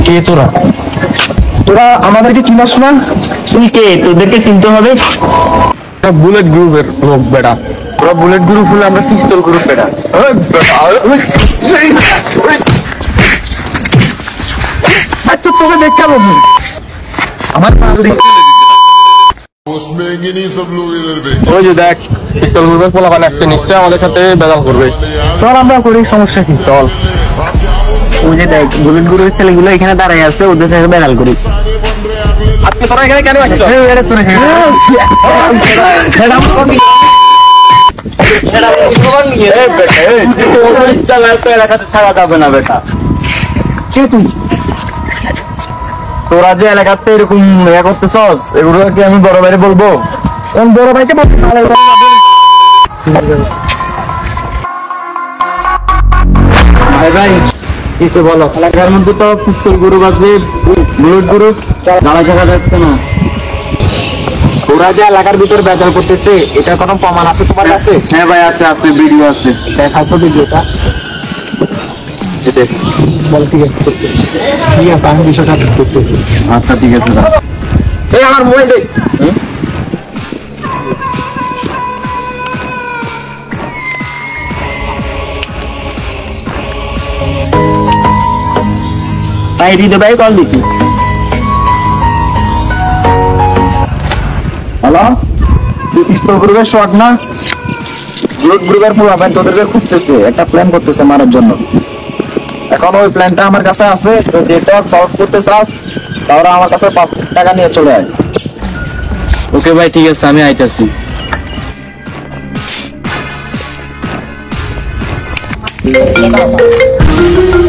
কে তোরা? তোরা আমাদেরকে চিনাস না? তুই কে? তোদেরকে চিনতে হবে। বুলেট গ্রুপের লোক বেটা। ওরা বুলেট গ্রুপ হলে আমরা পিস্তল গ্রুপ বেটা। আচ্ছা তোকে দেখতে বলছি আমার ওই যে দেখ পিস্তল গ্রুপের পোলাপান আসছে, নিশ্চয়ই আমাদের সাথে বেজাল করবে। চল আমরা করি, সমস্যা কি? চল। ওই যে দেখ বুলেট গ্রুপের ছেলেগুলো এখানে দাঁড়ায় আছে, ওদের সাথে বেড়াল করি। আজকে তোরা এখানে কেন আসছিস? থাকা যাবে না বেটা। কে তুই? তোরা যে এলাকাতে এরকম ইয়া করতেছস, এগুলো কি আমি বড় ভাইরে বলবো? বড় ভাইকে বলছি ভাই কিছু বলো। এলাকার মধ্যে তো পিস্তল গ্রুপ আছে, বুলেট গ্রুপ দাঁড়া দেখা যাচ্ছে না। ওরা যে এলাকার ভিতরে বেজাল করতেছে, এটা কোনো প্রমাণ আছে তোমার কাছে? হ্যাঁ ভাই আছে, আছে ভিডিও আছে। দেখাও তো ভিডিওটা। বল। ঠিক আছে, ঠিক আছে, আমি বিষয়টা দেখতেছি। আচ্ছা ঠিক আছে। এই আমার মোবাইল দে। ভাই হৃদয় ভাই কল দিছি। হ্যালো, তুই পিস্তল গ্রুপের শট না? বুলেট গ্রুপের পোলাপান তোদেরকে খুঁজতেছে, একটা প্ল্যান করতেছে মারার জন্য। এখন ওই প্ল্যানটা আমার কাছে আছে, তো যেটা সলভ করতে চাস তাহলে আমার কাছে 5 টাকা নিয়ে চলে আয়। ওকে ভাই ঠিক আছে, আমি আইতাছি।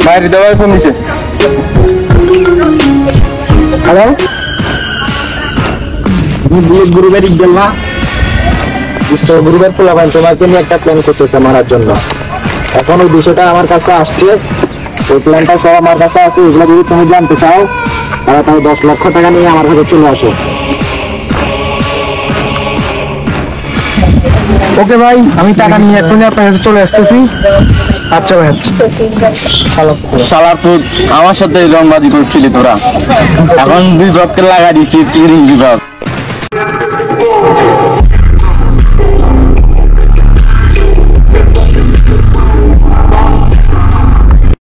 ভাই হৃদয় ভাই ফোন দিছে। হ্যালো, বুলেট গ্রুপের ইগল না? পিস্তল গ্রুপের পোলাপান তোমাকে নিয়ে একটা প্ল্যান করতেছে মারার জন্য। এখন ওই বিষয়টা আমার কাছে আসছে, ওই প্ল্যানটা সব আমার কাছে আছে। এগুলো যদি তুমি জানতে চাও তাহলে তাহলে 10 লক্ষ টাকা নিয়ে আমার কাছে চলে আসো। ওকে ভাই, আমি টাকা নিয়ে এখনই আপনার কাছে চলে আসতেছি। আচ্ছা ভাই, আচ্ছা। শালাপুর আমার সাথে রংবাজি করছিলি তোরা, এখন 2 পক্ষে লাগা দিছি 3 বিভাগ।